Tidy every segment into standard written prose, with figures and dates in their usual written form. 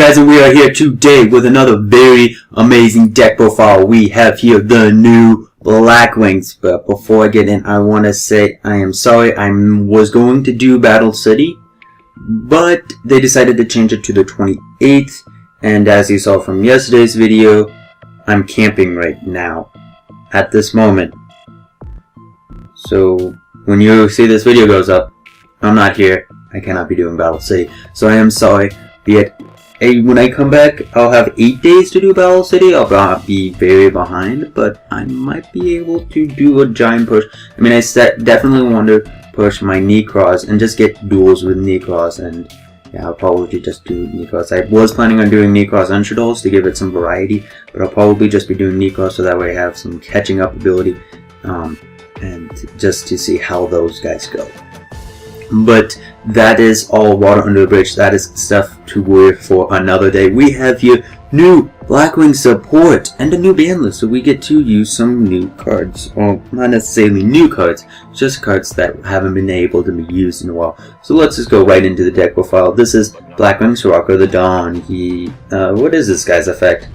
guys, and we are here today with another very amazing deck profile. We have here the new Blackwings, but before I get in, I want to say I am sorry. I was going to do Battle City, but they decided to change it to the 28th, and as you saw from yesterday's video, I'm camping right now, at this moment. So, when you see this video goes up, I'm not here. I cannot be doing Battle City, so I am sorry. Yet, when I come back, I'll have 8 days to do Battle City. I'll be very behind, but I might be able to do a giant push. I mean, I definitely want to push my knee cross and just get duels with knee cross, and yeah, I'll probably just do knee cross. I was planning on doing knee cross and shadows to give it some variety, but I'll probably just be doing knee cross so that way I have some catching up ability, and just to see how those guys go. But that is all water under the bridge. That is stuff to worry for another day. We have here new Blackwing support and a new ban list, so we get to use some new cards. Well, not necessarily new cards, just cards that haven't been able to be used in a while. So let's just go right into the deck profile. This is Blackwing Sirocco the Dawn. What is this guy's effect?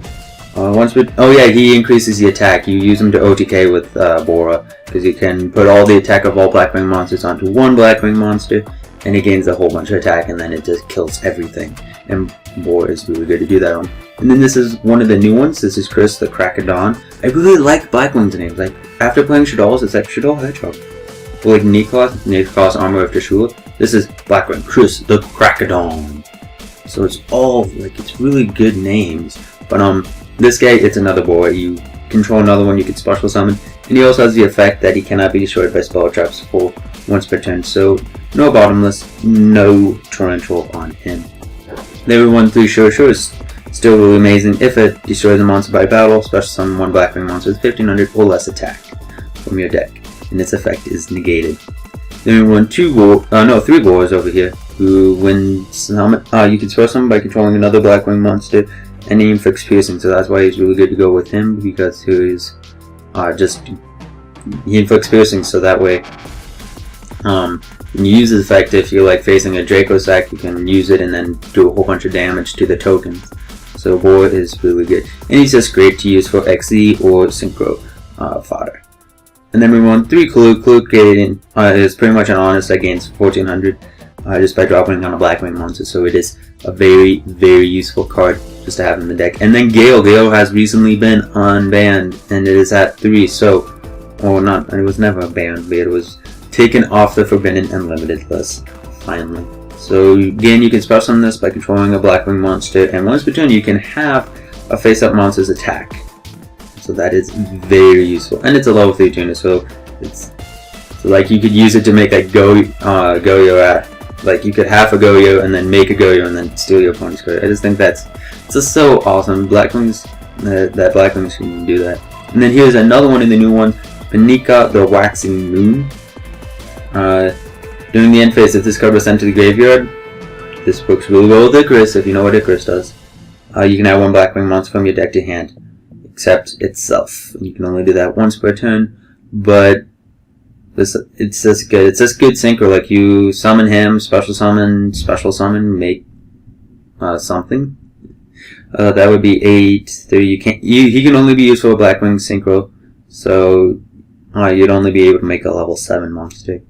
He increases the attack. You use him to OTK with Bora, because you can put all the attack of all Blackwing monsters onto one Blackwing monster, and he gains a whole bunch of attack, and then it just kills everything. And Bora is really good to do that on. And then this is one of the new ones. This is Chris the Crack of Dawn. I really like Blackwing's names. Like, after playing Shadows, it's like Shadow Hedgehog. Or like Nikos Armor of Tashula. This is Blackwing Chris the Crack of Dawn. So it's all, like, it's really good names. But, this guy, it's another boy. You control another one, you can special summon, and he also has the effect that he cannot be destroyed by spell traps for once per turn. So no bottomless, no torrential on him. Level 1 3 Sure is still really amazing. If it destroys a monster by battle, special summon one Blackwing monster with 1500 or less attack from your deck, and its effect is negated. Then we run 3 boars over here, who when summon, you can special summon by controlling another Blackwing monster and he inflicts piercing, so that's why he's really good to go with him, because he inflicts piercing, so that way when you use his effect, if you're like facing a Draco sack, you can use it and then do a whole bunch of damage to the tokens. So Boar is really good, and he's just great to use for XZ or Synchro fodder. And then we run 3 Clue. Clue is pretty much an honest that gains 1400 just by dropping on a Blackwing monster, so it is a very, very useful card just to have in the deck. And then Gale has recently been unbanned, and it is at 3, so, it was never banned, but it was taken off the Forbidden and Limited list, finally. So again, you can special summon this by controlling a Blackwing monster, and once per turn you can have a face-up monster's attack. So that is very useful, and it's a level 3 tuner, so like you could use it to make a Goyo like you could half a Goyo and then make a Goyo and then steal your opponent's card. I just think that's just so awesome. Blackwings, that Blackwings can do that. And then here's another one in the new one, Panika the Waxing Moon. During the end phase, if this card was sent to the graveyard, this works really well with Icarus, if you know what Icarus does. You can add one Blackwing monster from your deck to hand, except itself. You can only do that once per turn, but it's just good. It's just good synchro. Like you summon him, special summon, make something. That would be 8. He can only be used for a Blackwing synchro, so you'd only be able to make a level 7 monster.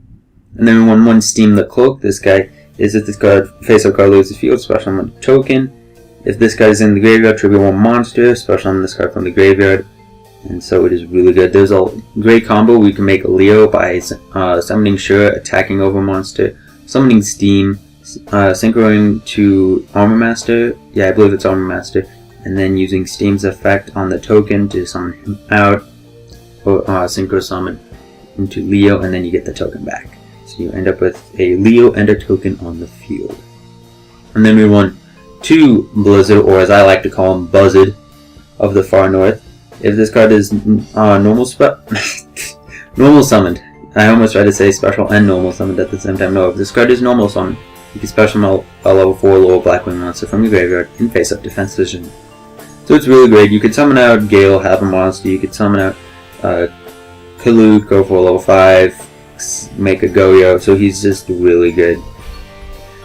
And then when one Steam the Cloak, this guy is if this card face-up card leaves the field, special summon a token. If this guy is in the graveyard, trigger one monster, special summon this card from the graveyard. And so it is really good. There's a great combo. We can make a Leo by summoning Sure, attacking over monster, summoning Steam, synchroing to Armor Master. Yeah, I believe it's Armor Master. And then using Steam's effect on the token to summon him out, or synchro summon into Leo, and then you get the token back. So you end up with a Leo and a token on the field. And then we run 2 Blizzard, or as I like to call him, Buzzard of the Far North. If this card is normal summoned, I almost tried to say special and normal summoned at the same time. No, if this card is normal summoned, you can special summon a level 4 lower Blackwing monster from your graveyard in face-up defense position. So it's really great. You could summon out Gale, have a monster. You could summon out Kaluk, go for a level 5, make a Goyo. So he's just really good.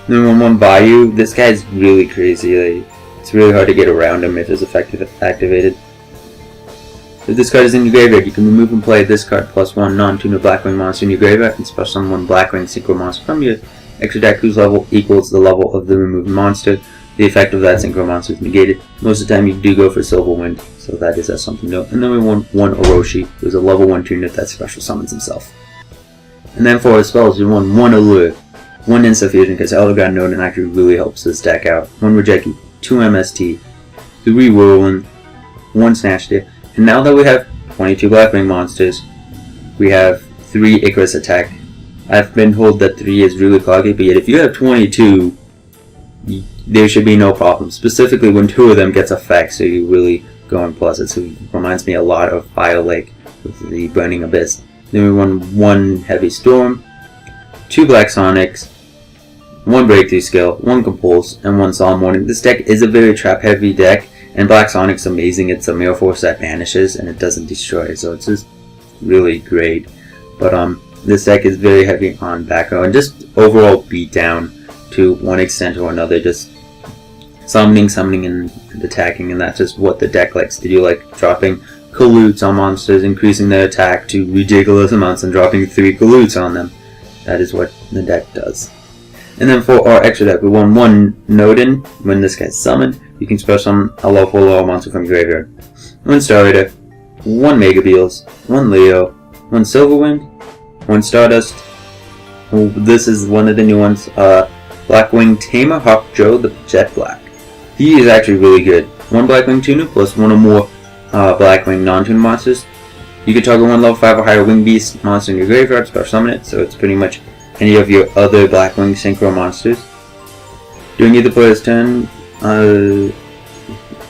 Number 1 Bayou. This guy's really crazy. It's really hard to get around him if his effect is activated. If this card is in your graveyard, you can remove and play this card plus 1 non-tuner Blackwing monster in your graveyard and special summon 1 Blackwing synchro monster from your extra deck whose level equals the level of the removed monster. The effect of that synchro monster is negated. Most of the time you do go for Silverwind, so that is something to note. And then we want 1 Orochi, who's a level 1 tuner that special summons himself. And then for his spells, you want 1 Allure, 1 Instant Fusion, because Elder God Nodin actually really helps this deck out. 1 Rejeki, 2 MST, 3 Whirlwind, 1 Snatch Deer. And now that we have 22 Blackwing monsters, we have 3 Icarus attack. I've been told that 3 is really cloggy, but yet if you have 22, there should be no problem. Specifically when 2 of them gets effect, so you really go in plus. It reminds me a lot of Fire Lake with the Burning Abyss. Then we run 1 Heavy Storm, 2 Black Sonics, 1 Breakthrough Skill, 1 Compulse, and 1 Solemn Warning. This deck is a very trap heavy deck, and Black Sonic's amazing. It's a Mirror Force that vanishes and it doesn't destroy, so it's just really great. But this deck is very heavy on back row and just overall beat down to one extent or another, just summoning, and attacking, and that's just what the deck likes to do, like dropping Kaloots on monsters, increasing their attack to ridiculous amounts, and dropping 3 Kaloots on them. That is what the deck does. And then for our extra deck, we want 1 Nodin. When this guy's summoned, you can special summon a level 4 lower monster from your graveyard. 1 Star Raider, 1 Mega Beals, 1 Leo, 1 Silverwind, 1 Stardust. This is one of the new ones. Blackwing Tamer Hawk Joe the Jet Black. He is actually really good. 1 Blackwing tuner plus 1 or more Blackwing non-tuner monsters. You can target 1 level 5 or higher Wing Beast monster in your graveyard, special summon it, so it's pretty much any of your other Blackwing synchro monsters. During either player's turn,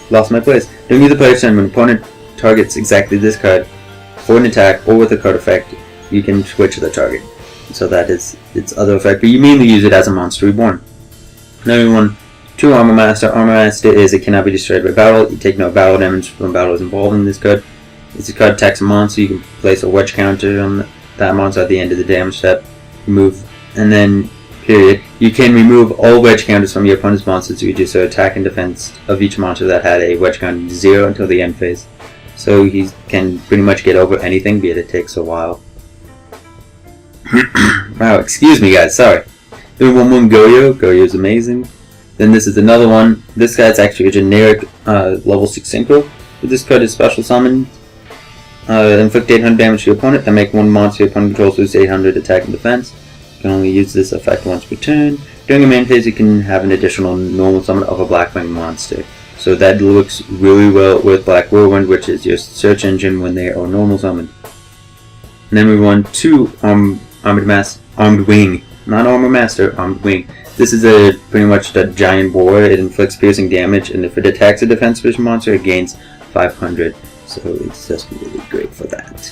lost my place. During either player's turn, when an opponent targets exactly this card for an attack or with a card effect, you can switch the target. So that is its other effect, but you mainly use it as a monster reborn. Now we want 2 Armor Master. Armor Master is it cannot be destroyed by battle. You take no battle damage from battles involving this card. If this card attacks a monster, you can place a wedge counter on that monster at the end of the damage step. Remove, and then period. You can remove all wedge counters from your opponent's monsters to reduce their attack and defense of each monster that had a wedge count to 0 until the end phase. So he can pretty much get over anything, be it takes a while. Wow, excuse me guys, sorry. Then 1 Goyo. Goyo's amazing. Then this is another one. This guy's actually a generic level 6 synchro. But this card is special summoned. Inflict 800 damage to your opponent and make 1 monster your opponent controls lose 800 attack and defense. You can only use this effect once per turn. During a main phase, you can have an additional normal summon of a Blackwing monster. So that looks really well with Black Whirlwind, which is your search engine when they are normal summoned. And then we want 2 Armed Wing. Not Armor Master, Armed Wing. This is pretty much the giant boar. It inflicts piercing damage, and if it attacks a defense vision monster, it gains 500. So it's just really great for that.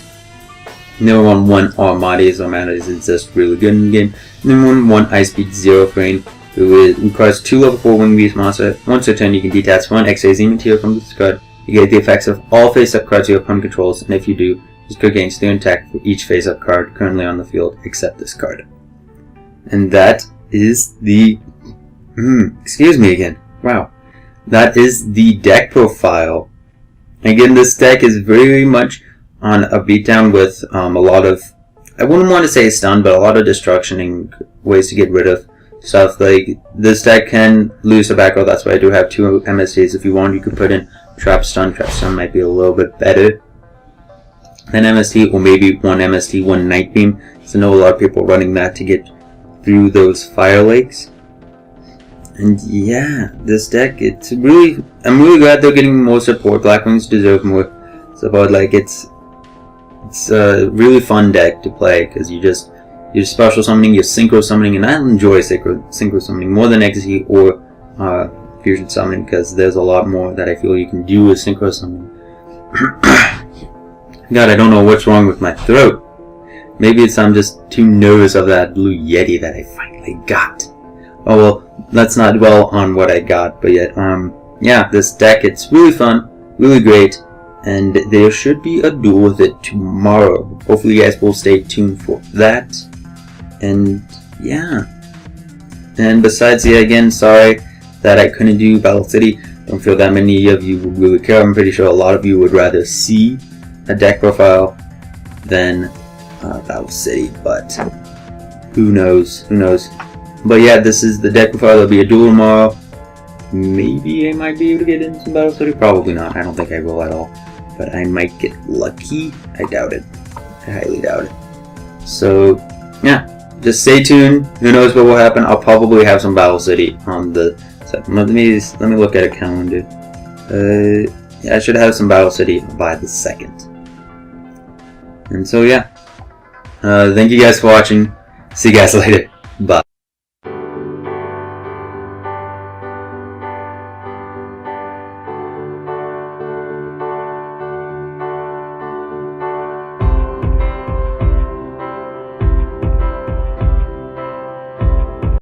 And then we want 1 Armades. Armades is just really good in the game. And then 1 Ice Beat Zero Frame, who requires 2 level 4 Wing Beast monster. Once per turn, you can detach 1 X-Ray Z material from this card. You get the effects of all face-up cards your opponent controls, and if you do, this card gains 3 attack for each face-up card currently on the field, except this card. And that is the... excuse me again. Wow. That is the deck profile. Again, this deck is very much on a beatdown with a lot of... I wouldn't want to say stun, but a lot of destruction and ways to get rid of stuff. Like, this deck can lose a back row. That's why I do have 2 MSTs. If you want, you could put in Trap Stun. Trap Stun might be a little bit better than MST, or maybe 1 MST, 1 Night Beam. So I know a lot of people running that to get through those Fire Lakes. And yeah, this deck, it's really, I'm really glad they're getting more support. Blackwings deserve more support. Like, it's a really fun deck to play, because you're special summoning, you're synchro summoning, and I enjoy synchro summoning more than XZ or fusion summoning, because there's a lot more that I feel you can do with synchro summoning. God, I don't know what's wrong with my throat. Maybe it's I'm just too nervous of that blue Yeti that I finally got. Oh well, let's not dwell on what I got, but yet, yeah, this deck, it's really fun, really great, and there should be a duel with it tomorrow. Hopefully you guys will stay tuned for that, and yeah. And besides, yeah, again, sorry that I couldn't do Battle City. don't feel that many of you would really care. I'm pretty sure a lot of you would rather see a deck profile than Battle City, but who knows? Who knows? But yeah, this is the deck profile. There'll be a duel tomorrow. Maybe I might be able to get into some Battle City. Probably not. I don't think I will at all. But I might get lucky. I doubt it. I highly doubt it. So yeah, just stay tuned. Who knows what will happen? I'll probably have some Battle City on the. Let me look at a calendar. Yeah, I should have some Battle City by the 2nd. And so yeah, thank you guys for watching. See you guys later. Bye.